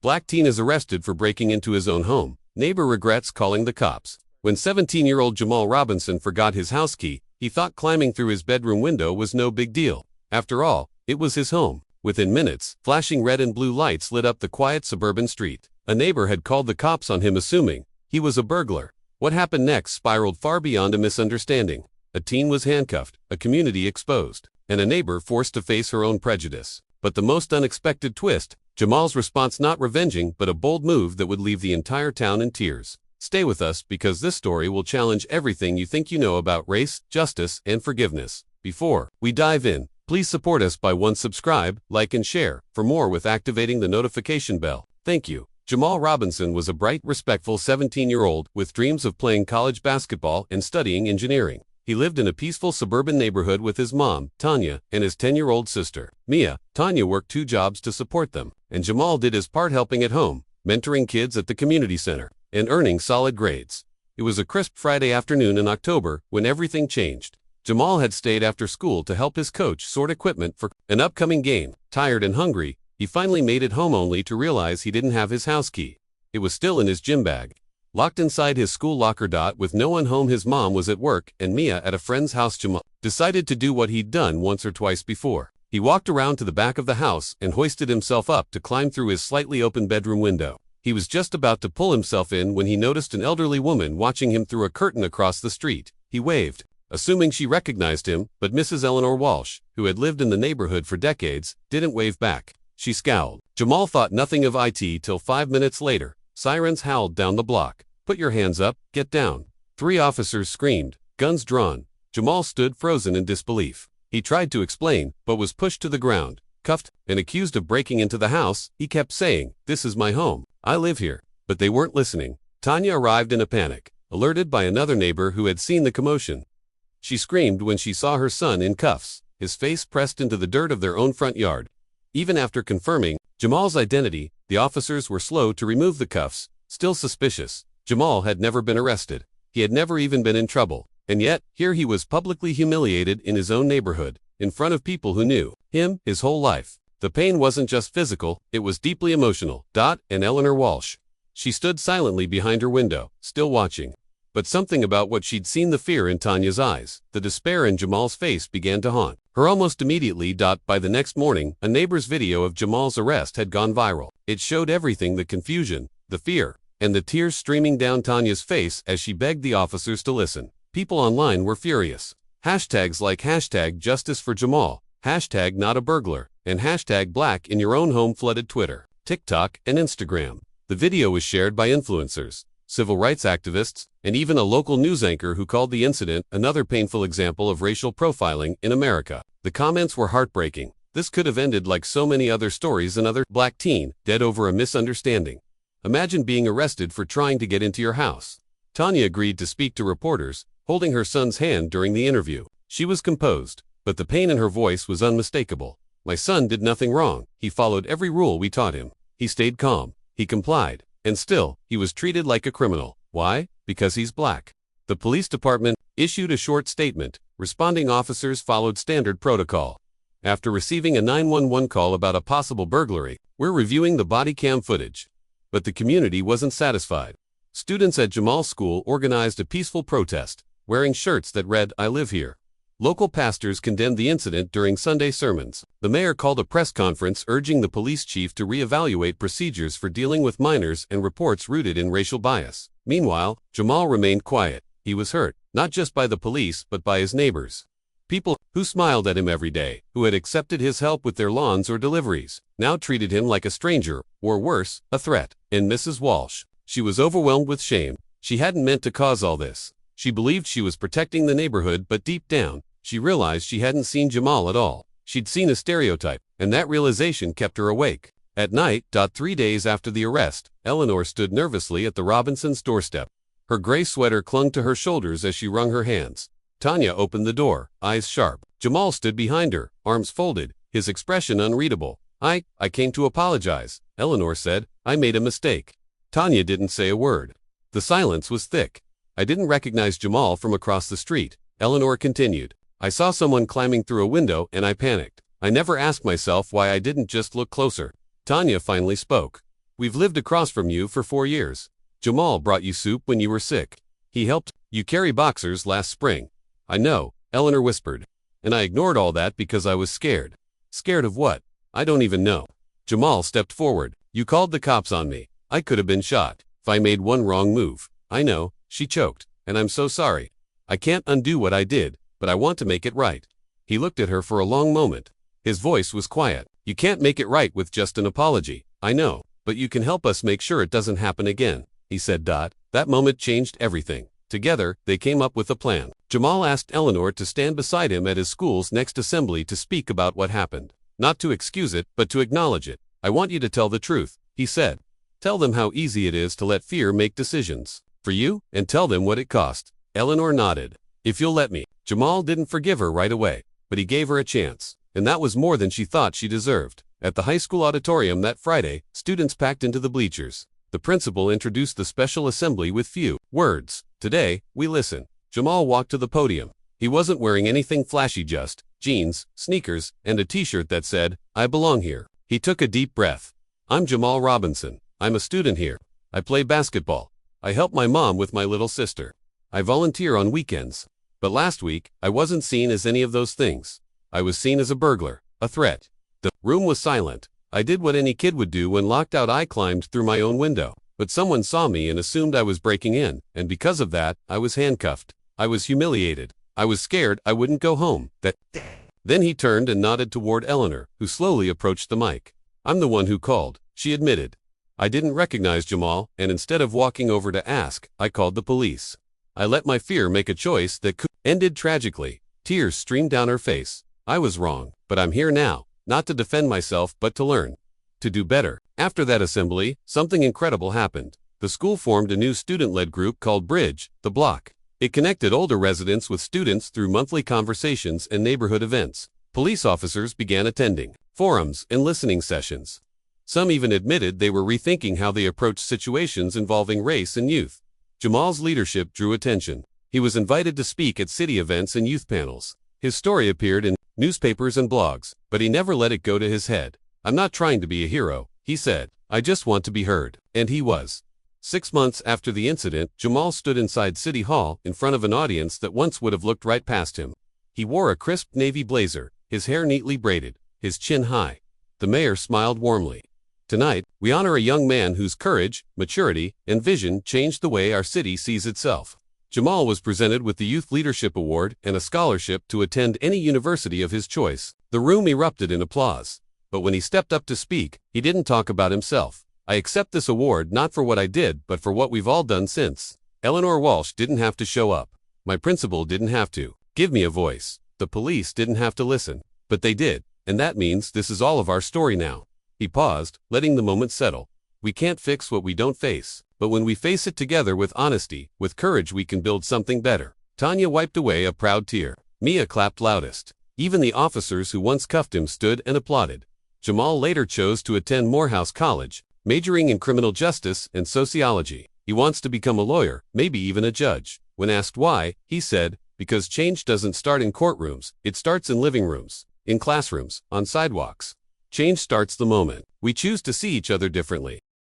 Black teen is arrested for breaking into his own home. Neighbor regrets calling the cops. When 17-year-old Jamal Robinson forgot his house key, he thought climbing through his bedroom window was no big deal. After all, it was his home. Within minutes, flashing red and blue lights lit up the quiet suburban street. A neighbor had called the cops on him, assuming he was a burglar. What happened next spiraled far beyond a misunderstanding. A teen was handcuffed, a community exposed, and a neighbor forced to face her own prejudice. But the most unexpected twist, Jamal's response, not revenging but a bold move that would leave the entire town in tears. Stay with us because this story will challenge everything you think you know about race, justice, and forgiveness. Before we dive in, please support us by subscribe, like, and share. For more with activating the notification bell. Thank you. Jamal Robinson was a bright, respectful 17-year-old with dreams of playing college basketball and studying engineering. He lived in a peaceful suburban neighborhood with his mom, Tanya, and his 10-year-old sister, Mia. Tanya worked 2 jobs to support them, and Jamal did his part helping at home, mentoring kids at the community center, and earning solid grades. It was a crisp Friday afternoon in October when everything changed. Jamal had stayed after school to help his coach sort equipment for an upcoming game. Tired and hungry, he finally made it home only to realize he didn't have his house key. It was still in his gym bag, locked inside his school locker. With no one home, his mom was at work and Mia at a friend's house. Jamal decided to do what he'd done once or twice before. He walked around to the back of the house and hoisted himself up to climb through his slightly open bedroom window. He was just about to pull himself in when he noticed an elderly woman watching him through a curtain across the street. He waved, assuming she recognized him, but Mrs. Eleanor Walsh, who had lived in the neighborhood for decades, didn't wave back. She scowled. Jamal thought nothing of it till 5 minutes later. Sirens howled down the block. "Put your hands up, get down." 3 officers screamed, guns drawn. Jamal stood frozen in disbelief. He tried to explain, but was pushed to the ground, cuffed, and accused of breaking into the house. He kept saying, "This is my home. I live here." But they weren't listening. Tanya arrived in a panic, alerted by another neighbor who had seen the commotion. She screamed when she saw her son in cuffs, his face pressed into the dirt of their own front yard. Even after confirming Jamal's identity, the officers were slow to remove the cuffs, still suspicious. Jamal had never been arrested. He had never even been in trouble. And yet, here he was publicly humiliated in his own neighborhood, in front of people who knew him his whole life. The pain wasn't just physical, it was deeply emotional. And Eleanor Walsh. She stood silently behind her window, still watching. But something about what she'd seen, the fear in Tanya's eyes, the despair in Jamal's face, began to haunt her almost immediately. By the next morning, a neighbor's video of Jamal's arrest had gone viral. It showed everything: the confusion, the fear, and the tears streaming down Tanya's face as she begged the officers to listen. People online were furious. Hashtags like #Justice for Jamal, #Not a burglar, and #Black in your own home flooded Twitter, TikTok, and Instagram. The video was shared by influencers, civil rights activists, and even a local news anchor who called the incident another painful example of racial profiling in America. The comments were heartbreaking. This could have ended like so many other stories: another black teen dead over a misunderstanding. Imagine being arrested for trying to get into your house. Tanya agreed to speak to reporters, holding her son's hand during the interview. She was composed, but the pain in her voice was unmistakable. "My son did nothing wrong. He followed every rule we taught him. He stayed calm. He complied. And still, he was treated like a criminal. Why? Because he's black." The police department issued a short statement. Responding officers followed standard protocol. After receiving a 911 call about a possible burglary, "We're reviewing the body cam footage." But the community wasn't satisfied. Students at Jamal's school organized a peaceful protest, wearing shirts that read, "I live here." Local pastors condemned the incident during Sunday sermons. The mayor called a press conference urging the police chief to reevaluate procedures for dealing with minors and reports rooted in racial bias. Meanwhile, Jamal remained quiet. He was hurt, not just by the police but by his neighbors. People who smiled at him every day, who had accepted his help with their lawns or deliveries, now treated him like a stranger, or worse, a threat. And Mrs. Walsh, she was overwhelmed with shame. She hadn't meant to cause all this. She believed she was protecting the neighborhood, but deep down, she realized she hadn't seen Jamal at all. She'd seen a stereotype, and that realization kept her awake. At night, 3 days after the arrest, Eleanor stood nervously at the Robinsons' doorstep. Her gray sweater clung to her shoulders as she wrung her hands. Tanya opened the door, eyes sharp. Jamal stood behind her, arms folded, his expression unreadable. I came to apologize," Eleanor said. "I made a mistake." Tanya didn't say a word. The silence was thick. "I didn't recognize Jamal from across the street," Eleanor continued. "I saw someone climbing through a window and I panicked. I never asked myself why I didn't just look closer." Tanya finally spoke. We've lived across from you for 4 years. Jamal brought you soup when you were sick. He helped you carry boxers last spring. I know, Eleanor whispered. And I ignored all that because I was scared. Scared of what? I don't even know. Jamal stepped forward. You called the cops on me. I could have been shot if I made one wrong move. I know, she choked, and I'm so sorry. I can't undo what I did, but I want to make it right. He looked at her for a long moment. His voice was quiet. You can't make it right with just an apology. I know, but you can help us make sure it doesn't happen again, he said. That moment changed everything. Together, they came up with a plan. Jamal asked Eleanor to stand beside him at his school's next assembly to speak about what happened. Not to excuse it, but to acknowledge it. I want you to tell the truth, he said. Tell them how easy it is to let fear make decisions for you, and tell them what it cost. Eleanor nodded. If you'll let me. Jamal didn't forgive her right away, but he gave her a chance, and that was more than she thought she deserved. At the high school auditorium that Friday, students packed into the bleachers. The principal introduced the special assembly with few words. Today, we listen. Jamal walked to the podium. He wasn't wearing anything flashy, just jeans, sneakers, and a t-shirt that said, I belong here. He took a deep breath. I'm Jamal Robinson. I'm a student here. I play basketball. I help my mom with my little sister. I volunteer on weekends. But last week, I wasn't seen as any of those things. I was seen as a burglar, a threat. The room was silent. I did what any kid would do when locked out. I climbed through my own window. But someone saw me and assumed I was breaking in, and because of that, I was handcuffed. I was humiliated. I was scared I wouldn't go home. Then he turned and nodded toward Eleanor, who slowly approached the mic. I'm the one who called, she admitted. I didn't recognize Jamal, and instead of walking over to ask, I called the police. I let my fear make a choice that ended tragically. Tears streamed down her face. I was wrong, but I'm here now, not to defend myself but to learn. To do better. After that assembly, something incredible happened. The school formed a new student-led group called Bridge the Block. It connected older residents with students through monthly conversations and neighborhood events. Police officers began attending forums and listening sessions. Some even admitted they were rethinking how they approached situations involving race and youth. Jamal's leadership drew attention. He was invited to speak at city events and youth panels. His story appeared in newspapers and blogs, but he never let it go to his head. I'm not trying to be a hero, he said. I just want to be heard. And he was. 6 months after the incident, Jamal stood inside City Hall in front of an audience that once would have looked right past him. He wore a crisp navy blazer, his hair neatly braided, his chin high. The mayor smiled warmly. Tonight, we honor a young man whose courage, maturity, and vision changed the way our city sees itself. Jamal was presented with the Youth Leadership Award and a scholarship to attend any university of his choice. The room erupted in applause. But when he stepped up to speak, he didn't talk about himself. I accept this award not for what I did, but for what we've all done since. Eleanor Walsh didn't have to show up. My principal didn't have to give me a voice. The police didn't have to listen. But they did, and that means this is all of our story now. He paused, letting the moment settle. We can't fix what we don't face, but when we face it together with honesty, with courage, we can build something better. Tanya wiped away a proud tear. Mia clapped loudest. Even the officers who once cuffed him stood and applauded. Jamal later chose to attend Morehouse College, majoring in criminal justice and sociology. He wants to become a lawyer, maybe even a judge. When asked why, he said, because change doesn't start in courtrooms, it starts in living rooms, in classrooms, on sidewalks. Change starts the moment we choose to see each other differently.